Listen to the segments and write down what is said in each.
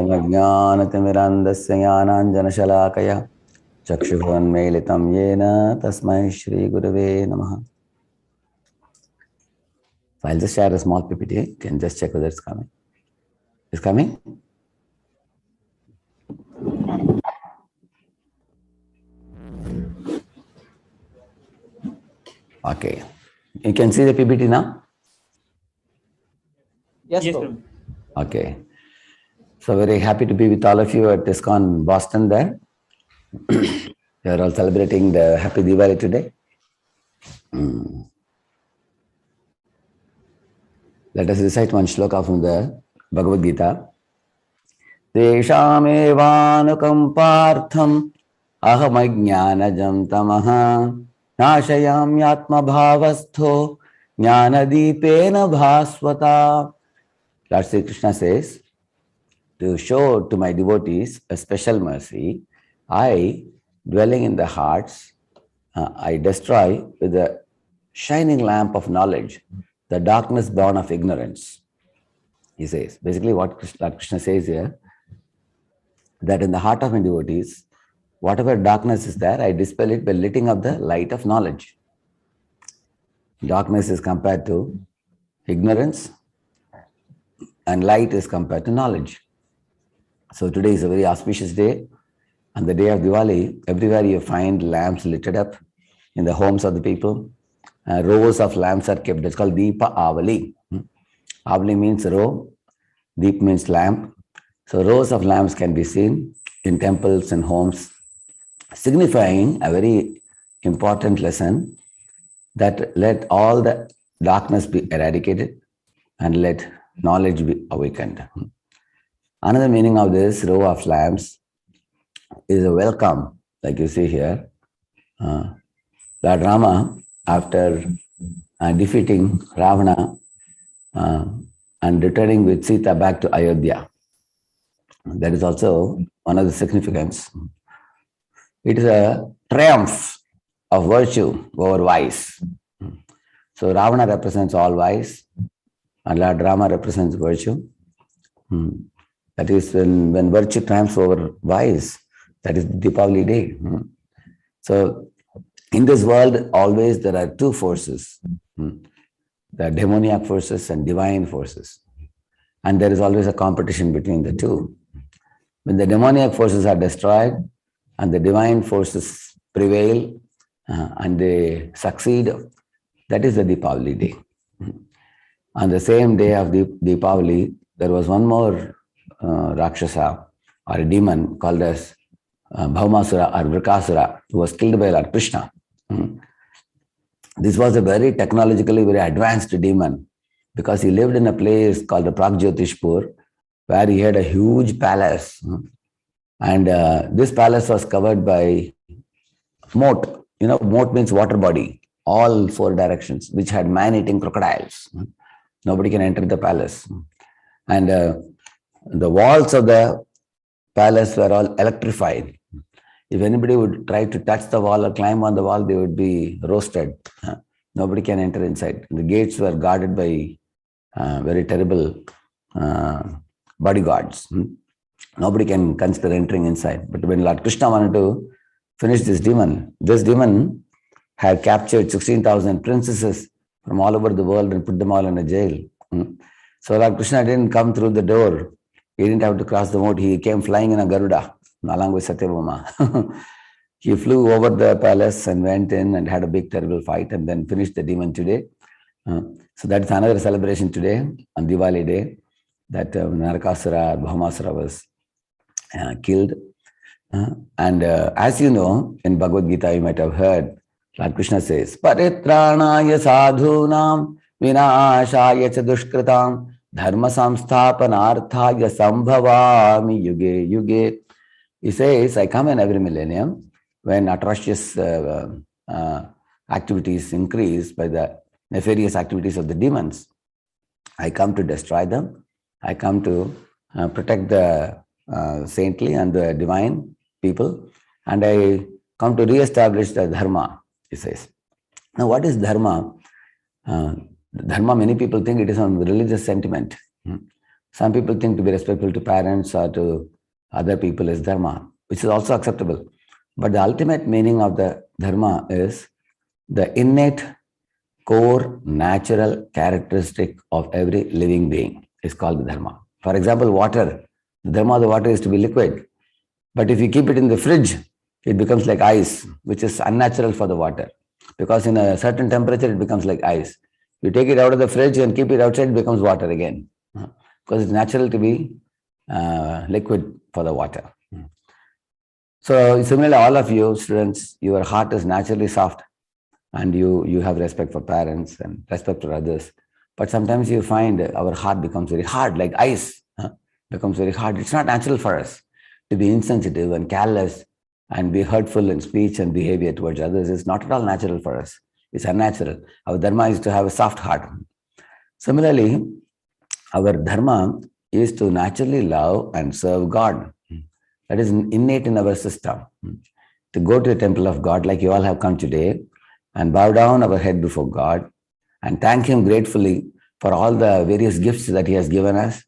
ओम अज्ञानतिमिरान्धस्य ज्ञानाञ्जनशलाकया चक्षुरुन्मीलितं येन तस्मै श्रीगुरवे नमः. So I'll just share a small PPT. You can just check whether it's coming. It's coming? Okay. You can see the PPT now? Yes, sir. Okay. So very happy to be with all of you at ISKCON Boston there. We are all celebrating the Happy Diwali today. Let us recite one shloka from the Bhagavad Gita. Teshamevanukampartham ahamajnanajam tamaha nashayamyatma bhavastho jnanadipena bhasvata. Lord Sri Krishna says, to show to my devotees a special mercy, I, dwelling in the hearts, I destroy with the shining lamp of knowledge the darkness born of ignorance. He says, basically what Lord Krishna says here, that in the heart of my devotees, whatever darkness is there, I dispel it by lighting up the light of knowledge. Darkness is compared to ignorance, and light is compared to knowledge. So today is a very auspicious day. On the day of Diwali, everywhere you find lamps lit up in the homes of the people. Rows of lamps are kept. That's called Deepa Avali. Avali means row, Deep means lamp. So rows of lamps can be seen in temples and homes, signifying a very important lesson that let all the darkness be eradicated and let knowledge be awakened. Another meaning of this row of lamps is a welcome, like you see here. Lord Rama, after defeating Ravana and returning with Sita back to Ayodhya, that is also one of the significance. It is a triumph of virtue over vice. So Ravana represents all vice, and Lord Rama represents virtue. That is when virtue triumphs over vice, that is the Deepavali day. So in this world, always there are two forces, the demoniac forces and divine forces. And there is always a competition between the two. When the demoniac forces are destroyed and the divine forces prevail and they succeed, that is the Deepavali day. On the same day of Deepavali, there was one more Rakshasa or a demon called as Bhaumasura or Vrikasura, who was killed by Lord Krishna. This was a very technologically very advanced demon because he lived in a place called the Pragjyotishpur, where he had a huge palace. And this palace was covered by moat. You know, moat means water body, all four directions, which had man-eating crocodiles. Nobody can enter the palace. And the walls of the palace were all electrified. If anybody would try to touch the wall or climb on the wall, they would be roasted. Nobody can enter inside. The gates were guarded by very terrible bodyguards. Nobody can consider entering inside. But when Lord Krishna wanted to finish this demon had captured 16,000 princesses from all over the world and put them all in a jail. So Lord Krishna didn't come through the door. He didn't have to cross the moat. He came flying in a Garuda along with Satyabhama. He flew over the palace and went in and had a big terrible fight and then finished the demon today. So that's another celebration today on Diwali day, that Narakasura, Bhaumasura was killed. And as you know, in Bhagavad Gita you might have heard, Lord Krishna says, Paritranaya sadhunam vinashaya cha dushkritam dharma samsthapanarthaya sambhavami yuge yuge. He says, I come in every millennium when atrocious activities increase by the nefarious activities of the demons. I come to destroy them. I come to protect the saintly and the divine people. And I come to re-establish the dharma, he says. Now, what is dharma? Dharma, many people think it is some religious sentiment. Some people think to be respectful to parents or to other people is dharma, which is also acceptable. But the ultimate meaning of the dharma is the innate, core, natural characteristic of every living being is called the dharma. For example, water. The dharma of the water is to be liquid. But if you keep it in the fridge, it becomes like ice, which is unnatural for the water. Because in a certain temperature, it becomes like ice. You take it out of the fridge and keep it outside, it becomes water again. Because it's natural to be liquid for the water. So similarly, all of you students, your heart is naturally soft and you have respect for parents and respect for others. But sometimes you find our heart becomes very hard, like ice, becomes very hard. It's not natural for us to be insensitive and careless and be hurtful in speech and behavior towards others. It's not at all natural for us. It's unnatural. Our dharma is to have a soft heart. Similarly, our dharma is to naturally love and serve God. That is innate in our system. To go to the temple of God, like you all have come today, and bow down our head before God and thank Him gratefully for all the various gifts that He has given us.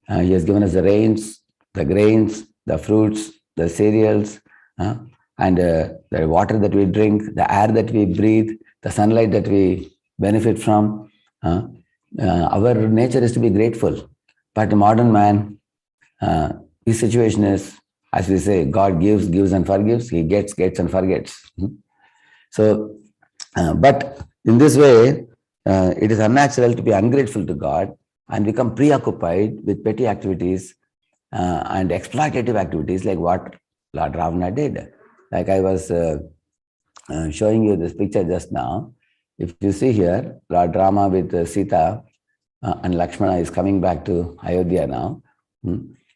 He has given us the rains, the grains, the fruits, the cereals, and the water that we drink, the air that we breathe, the sunlight that we benefit from. Our nature is to be grateful. But the modern man, his situation is, as we say, God gives, gives and forgives. He gets, gets and forgets. So, but in this way, it is unnatural to be ungrateful to God and become preoccupied with petty activities and exploitative activities like what Lord Ravana did. Like I was showing you this picture just now. If you see here, Lord Rama with Sita and Lakshmana is coming back to Ayodhya now.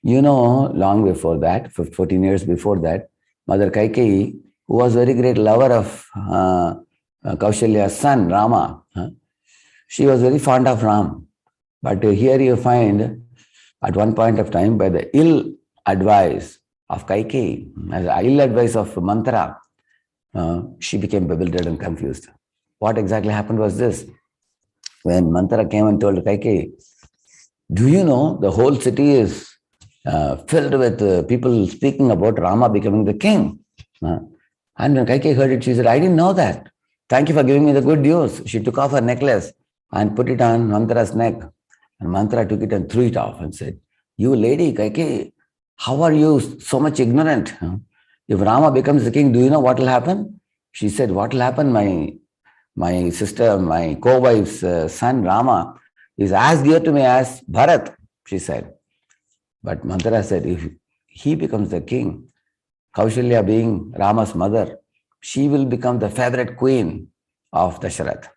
You know, long before that, 14 years before that, Mother Kaikeyi, who was very great lover of Kaushalya's son, Rama, she was very fond of Ram. But here you find, at one point of time, by the ill advice of Kaikeyi, as ill advice of Manthara, she became bewildered and confused. What exactly happened was this. When Manthara came and told Kaikeyi, do you know the whole city is filled with people speaking about Rama becoming the king? And when Kaikeyi heard it, she said, I didn't know that. Thank you for giving me the good news. She took off her necklace and put it on Manthara's neck. And Manthara took it and threw it off and said, you lady, Kaikeyi, how are you so much ignorant? If Rama becomes the king, do you know what will happen? She said, what will happen? My sister, my co-wife's son, Rama, is as dear to me as Bharat, she said. But Manthara said, if he becomes the king, Kaushalya being Rama's mother, she will become the favorite queen of Dasharath.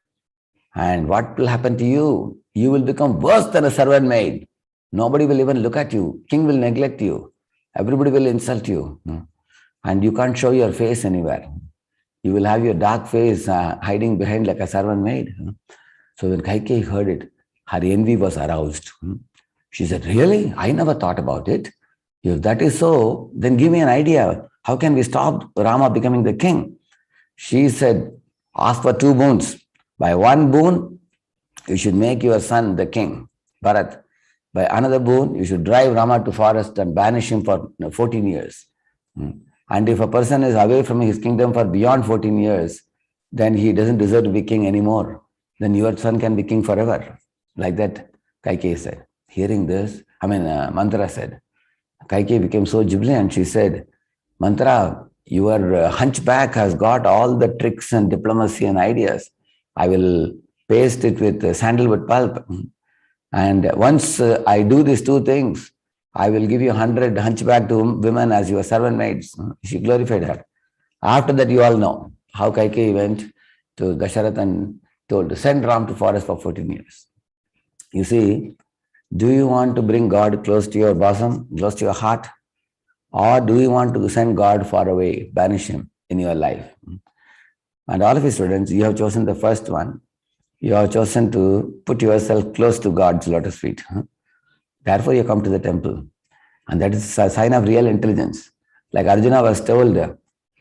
And what will happen to you? You will become worse than a servant maid. Nobody will even look at you. King will neglect you. Everybody will insult you. And you can't show your face anywhere. You will have your dark face hiding behind like a servant maid. So when Kaikeyi heard it, her envy was aroused. She said, really? I never thought about it. If that is so, then give me an idea. How can we stop Rama becoming the king? She said, ask for 2 boons. By 1 boon, you should make your son the king, Bharat. By another boon, you should drive Rama to forest and banish him for 14 years. And if a person is away from his kingdom for beyond 14 years, then he doesn't deserve to be king anymore. Then your son can be king forever. Like that, Kaikeyi said. Hearing this, Manthara said, Kaikeyi became so jubilant. She said, Manthara, your hunchback has got all the tricks and diplomacy and ideas. I will paste it with sandalwood pulp. And once I do these 2 things, I will give you 100 hunchback to women as your servant maids. She glorified her. After that, you all know how Kaikeyi went to Dasharath and told, send Ram to forest for 14 years. You see, do you want to bring God close to your bosom, close to your heart? Or do you want to send God far away, banish him in your life? And all of you students, you have chosen the first one. You have chosen to put yourself close to God's lotus feet. Therefore, you come to the temple. And that is a sign of real intelligence. Like Arjuna was told,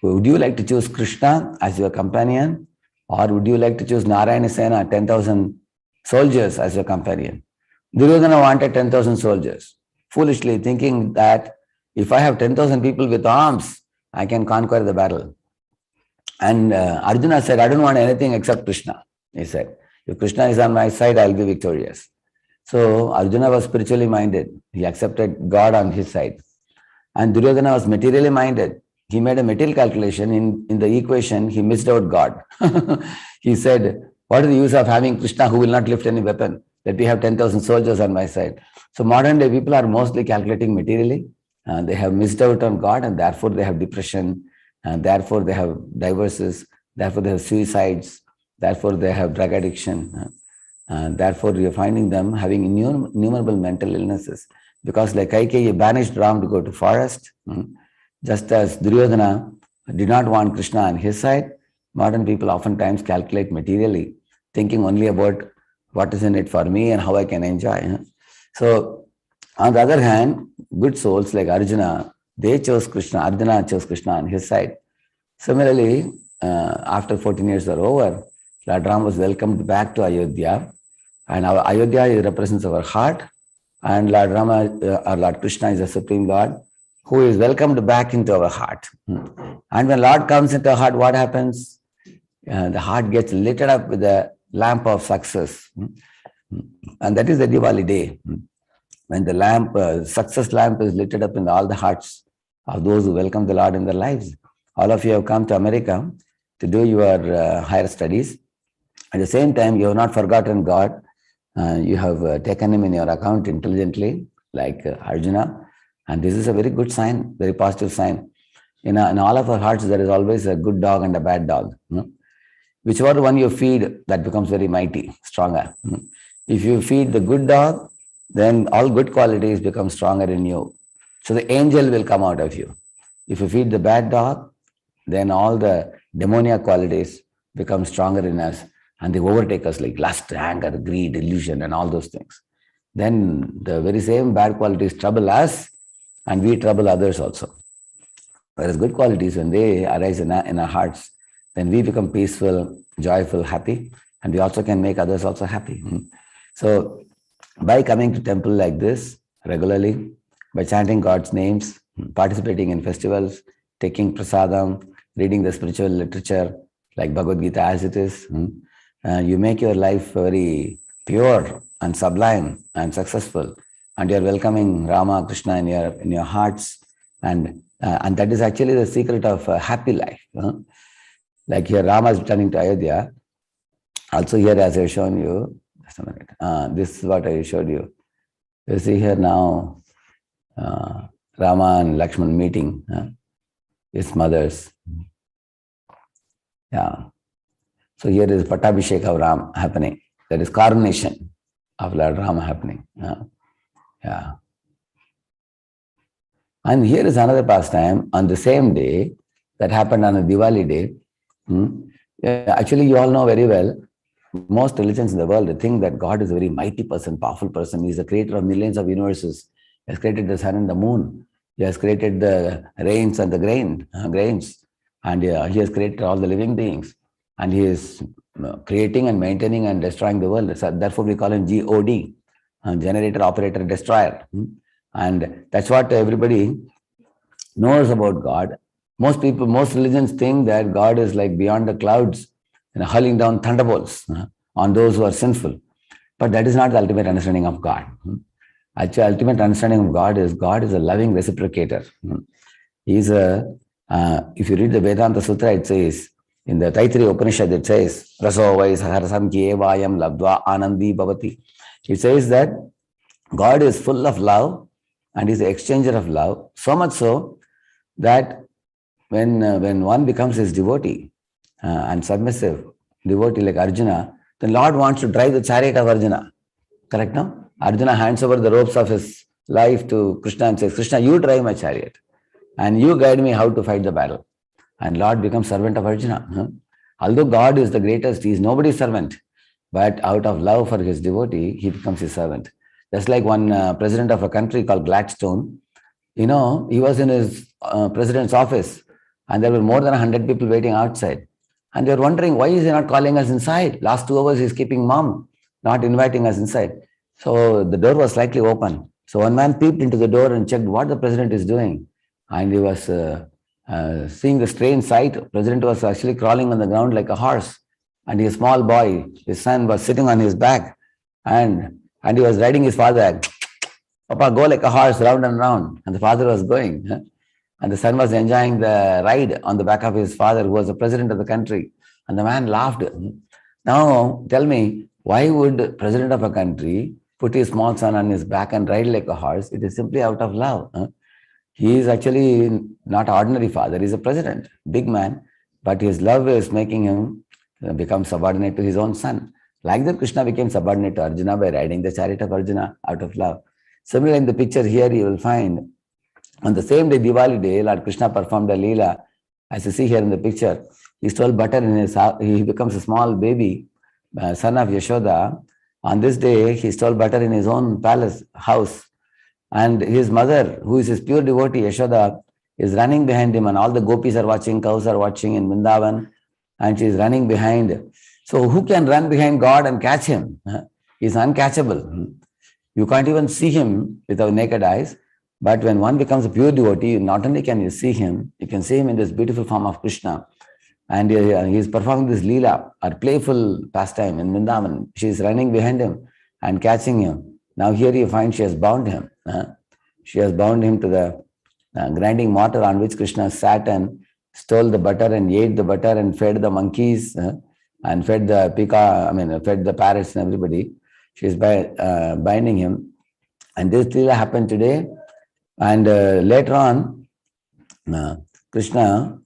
would you like to choose Krishna as your companion? Or would you like to choose Narayana Sena, 10,000 soldiers as your companion? Duryodhana wanted 10,000 soldiers, foolishly thinking that if I have 10,000 people with arms, I can conquer the battle. And Arjuna said, I don't want anything except Krishna. He said, if Krishna is on my side, I'll be victorious. So Arjuna was spiritually minded. He accepted God on his side. And Duryodhana was materially minded. He made a material calculation. In the equation, he missed out God. He said, what is the use of having Krishna who will not lift any weapon? Let me have 10,000 soldiers on my side. So modern day people are mostly calculating materially. They have missed out on God, and therefore they have depression, and therefore they have divorces, therefore they have suicides, therefore they have drug addiction. And therefore you're finding them having innumerable mental illnesses. Because like Kaikeyi banished Ram to go to forest, just as Duryodhana did not want Krishna on his side, modern people oftentimes calculate materially, thinking only about what is in it for me and how I can enjoy. So on the other hand, good souls like Arjuna, they chose Krishna. Arjuna chose Krishna on his side. Similarly, after 14 years are over, Lord Ram was welcomed back to Ayodhya, and our Ayodhya represents our heart, and Lord Rama or Lord Krishna is the Supreme Lord who is welcomed back into our heart. And when Lord comes into our heart, what happens? The heart gets lit up with the lamp of success, and that is the Diwali day. When the lamp, success lamp is lit up in all the hearts of those who welcome the Lord in their lives. All of you have come to America to do your higher studies. At the same time, you have not forgotten God. You have taken him in your account intelligently, like Arjuna. And this is a very good sign, very positive sign. In all of our hearts, there is always a good dog and a bad dog. Whichever one you feed, that becomes very mighty, stronger. If you feed the good dog, then all good qualities become stronger in you. So the angel will come out of you. If you feed the bad dog, then all the demoniac qualities become stronger in us, and they overtake us like lust, anger, greed, illusion, and all those things. Then the very same bad qualities trouble us, and we trouble others also. Whereas good qualities, when they arise in our hearts, then we become peaceful, joyful, happy, and we also can make others also happy. So by coming to temple like this regularly, by chanting God's names, participating in festivals, taking prasadam, reading the spiritual literature like Bhagavad Gita as it is, you make your life very pure and sublime and successful, and you are welcoming Rama, Krishna in your hearts, and that is actually the secret of a happy life. Like here, Rama is returning to Ayodhya. Also here, as I've shown you, just a minute. This is what I showed you. You see here now, Rama and Lakshman meeting his mothers. Yeah. So here is Pattabhishek of Ram happening. That is coronation of Lord Rama happening. Yeah. And here is another pastime on the same day that happened on a Diwali day. Actually, you all know very well, most religions in the world, they think that God is a very mighty person, powerful person. He is the creator of millions of universes. He has created the sun and the moon. He has created the rains and the grains. And he has created all the living beings. And he is creating and maintaining and destroying the world. So therefore, we call him God, generator, operator, destroyer. And that's what everybody knows about God. Most people, most religions think that God is like beyond the clouds, hurling down thunderbolts on those who are sinful. But that is not the ultimate understanding of God. Actually, ultimate understanding of God is a loving reciprocator. He's if you read the Vedanta Sutra, it says, in the Taittiriya Upanishad, it says, Raso vai saharasam kyevayam labdva anandi bhavati. It says that God is full of love and is the exchanger of love, so much so that when one becomes his devotee and submissive devotee like Arjuna, the Lord wants to drive the chariot of Arjuna. Correct now? Arjuna hands over the ropes of his life to Krishna and says, Krishna, you drive my chariot and you guide me how to fight the battle. And Lord becomes servant of Arjuna. Although God is the greatest, he is nobody's servant. But out of love for his devotee, he becomes his servant. Just like one president of a country called Gladstone, he was in his president's office and there were more than 100 people waiting outside. And they were wondering, why is he not calling us inside? Last 2 hours, he's keeping mum, not inviting us inside. So the door was slightly open. So one man peeped into the door and checked what the president is doing. And he was seeing the strange sight. The president was actually crawling on the ground like a horse. And his small boy, his son, was sitting on his back. And he was riding his father. Papa, go like a horse round and round. And the father was going. And the son was enjoying the ride on the back of his father, who was the president of the country. And the man laughed. Now, tell me, why would the president of a country put his small son on his back and ride like a horse? It is simply out of love. He is actually not an ordinary father. He is a president, big man. But his love is making him become subordinate to his own son. Like that, Krishna became subordinate to Arjuna by riding the chariot of Arjuna out of love. Similarly, in the picture here, you will find on the same day, Diwali day, Lord Krishna performed a Leela. As you see here in the picture, he stole butter in his house. He becomes a small baby, son of Yashoda. On this day, he stole butter in his own palace house. And his mother, who is his pure devotee, Yashoda, is running behind him. And all the gopis are watching, cows are watching in Vrindavan. And she is running behind. So who can run behind God and catch him? He is uncatchable. You can't even see him with our naked eyes. But when one becomes a pure devotee, not only can you see him, you can see him in this beautiful form of Krishna. And he is performing this Leela, or playful pastime in Vrindavan. She is running behind him and catching him. Now here you find she has bound him. She has bound him to the grinding mortar on which Krishna sat and stole the butter and ate the butter and fed the monkeys and fed the fed the parrots and everybody. She is binding him. And this Leela happened today. And later on, Krishna,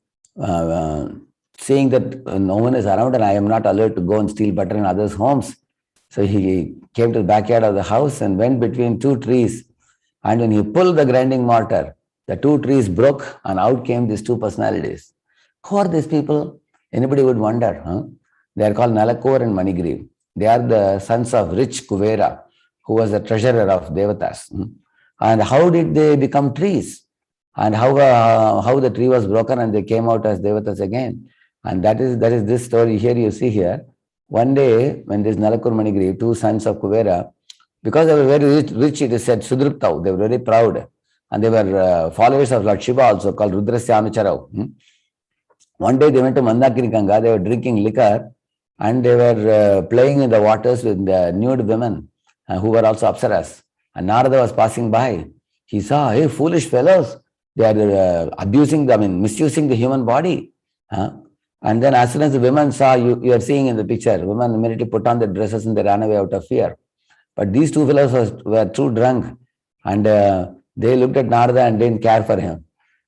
seeing that no one is around and I am not allowed to go and steal butter in others' homes, so he came to the backyard of the house and went between two trees. And when he pulled the grinding mortar, the two trees broke and out came these two personalities. Who are these people? Anybody would wonder. They are called Nalakur and Manigriv. They are the sons of rich Kuvera, who was the treasurer of Devatas. And how did they become trees? And how the tree was broken and they came out as Devatas again. And that is this story here you see here. One day, when this Nalakur Manigriv, two sons of Kuvera, because they were very rich, it is said, Sudruptau, they were very proud. And they were followers of Lord Shiva also, called Rudrasya Anucharau. One day they went to Mandakini Ganga, they were drinking liquor, and they were playing in the waters with the nude women who were also Apsaras. And Narada was passing by. He saw, hey, foolish fellows, they are misusing the human body. And then as soon as the women saw, you are seeing in the picture, women immediately put on their dresses and they ran away out of fear. But these two fellows were too drunk, and they looked at Narada and didn't care for him.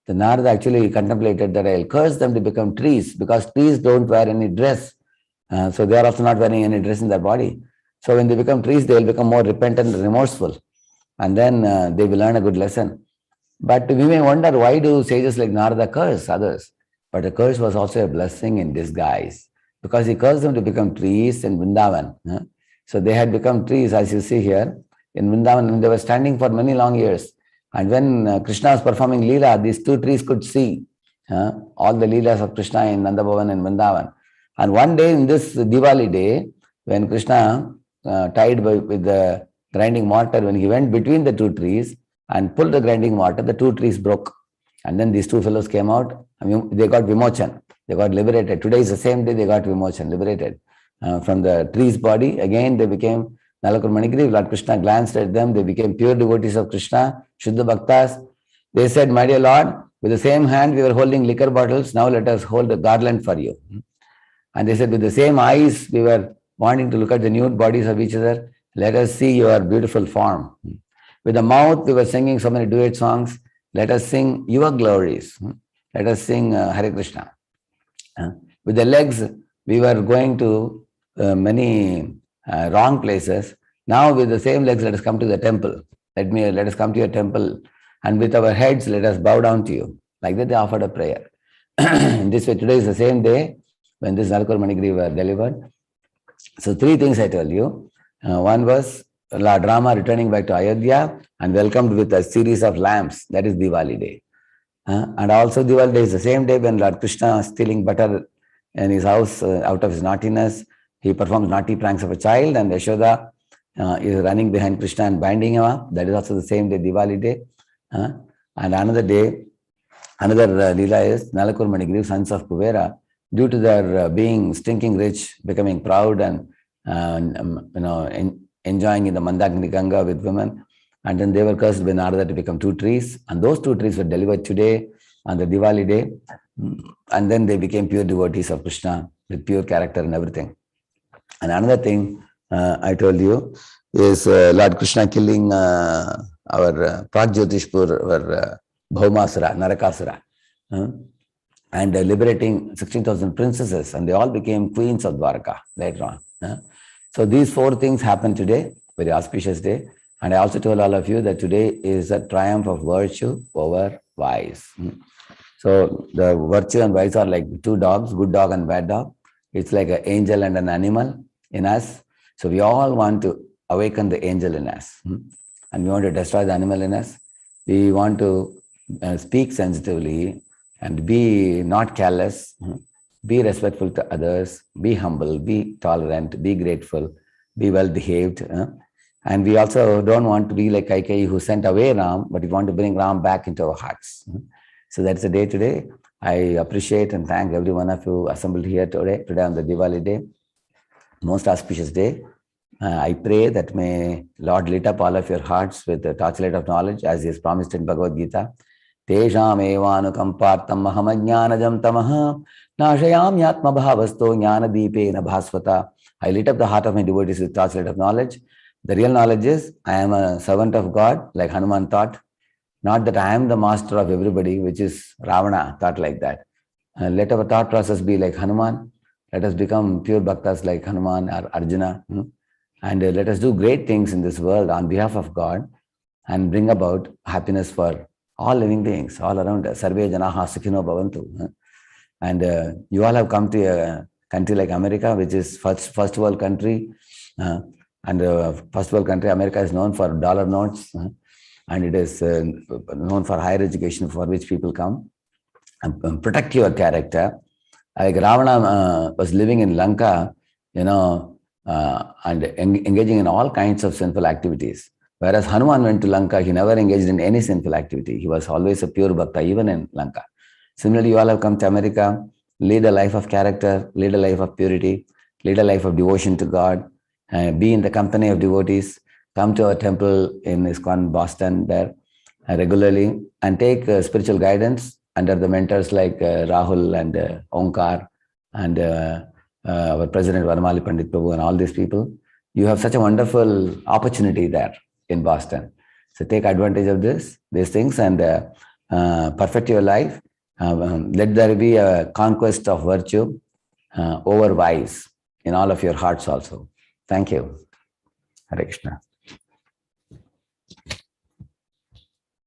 The Narada actually contemplated that I'll curse them to become trees, because trees don't wear any dress. So they are also not wearing any dress in their body. So when they become trees, they will become more repentant and remorseful. And then they will learn a good lesson. But we may wonder, why do sages like Narada curse others? But the curse was also a blessing in disguise, because he cursed them to become trees in Vrindavan. So they had become trees, as you see here, in Vrindavan, and they were standing for many long years. And when Krishna was performing Leela, these two trees could see all the Leelas of Krishna in Nanda Bhavan and Vrindavan. And one day, in this Diwali day, when Krishna tied with the grinding mortar, when he went between the two trees and pulled the grinding mortar, the two trees broke. And then these two fellows came out. They got Vimochan. They got liberated. Today is the same day they got Vimochan, liberated from the tree's body. Again, they became Nalakur Manigriv. Lord Krishna glanced at them. They became pure devotees of Krishna, Shuddha Bhaktas. They said, my dear Lord, with the same hand we were holding liquor bottles. Now let us hold a garland for you. And they said, with the same eyes we were wanting to look at the nude bodies of each other. Let us see your beautiful form. With the mouth we were singing so many duet songs. Let us sing your glories. Let us sing Hare Krishna. With the legs, we were going to many wrong places. Now with the same legs, let us come to the temple. Let us come to your temple. And with our heads, let us bow down to you. Like that, they offered a prayer. In this way, today is the same day when this Nalakur Manigriv were delivered. So three things I tell you. One was Lord Rama returning back to Ayodhya and welcomed with a series of lamps. That is Diwali day. And also Diwali day is the same day when Lord Krishna is stealing butter in his house out of his naughtiness. He performs naughty pranks of a child, and Yashoda is running behind Krishna and binding him up. That is also the same day, Diwali day. And another day, another Leela is Nalakur Manigriv, sons of Kuvera, due to their being stinking rich, becoming proud and enjoying in the Mandakini Ganga with women. And then they were cursed by Narada to become 2 trees. And those 2 trees were delivered today on the Diwali day. And then they became pure devotees of Krishna with pure character and everything. And another thing I told you is Lord Krishna killing our Pragjyotishpur, our Bhaumasura, Narakasura, and liberating 16,000 princesses, and they all became queens of Dwarka later on. So these 4 things happened today, very auspicious day. And I also told all of you that today is a triumph of virtue over vice. So the virtue and vice are like 2 dogs, good dog and bad dog. It's like an angel and an animal in us. So we all want to awaken the angel in us. And we want to destroy the animal in us. We want to speak sensitively and be not careless, be respectful to others, be humble, be tolerant, be grateful, be well behaved. And we also don't want to be like Kaikeyi, who sent away Ram, but we want to bring Ram back into our hearts. So that's the day today. I appreciate and thank every one of you assembled here today on the Diwali day, most auspicious day. I pray that may Lord lit up all of your hearts with the torchlight of knowledge, as he has promised in Bhagavad Gita. Tesham evanukampartam mahamajnanajam tamaha nashayam yatma bhavasto jnana deepena bhasvata. I lit up the heart of my devotees with torchlight of knowledge. The real knowledge is I am a servant of God, like Hanuman thought. Not that I am the master of everybody, which is Ravana thought like that. Let our thought process be like Hanuman. Let us become pure bhaktas like Hanuman or Arjuna. And let us do great things in this world on behalf of God and bring about happiness for all living beings, all around us. Sarve janaha sukhino bhavantu. And you all have come to a country like America, which is first world country. And first world country, America is known for dollar notes. And it is known for higher education for which people come. And protect your character. Like Ravana was living in Lanka, and engaging in all kinds of sinful activities. Whereas Hanuman went to Lanka, he never engaged in any sinful activity. He was always a pure bhakta, even in Lanka. Similarly, you all have come to America, lead a life of character, lead a life of purity, lead a life of devotion to God, be in the company of devotees, come to our temple in ISKCON Boston there regularly, and take spiritual guidance under the mentors like Rahul and Onkar and our President Varamali Pandit Prabhu and all these people. You have such a wonderful opportunity there in Boston. So take advantage of these things and perfect your life. Let there be a conquest of virtue over vice in all of your hearts also. Thank you. Hare Krishna.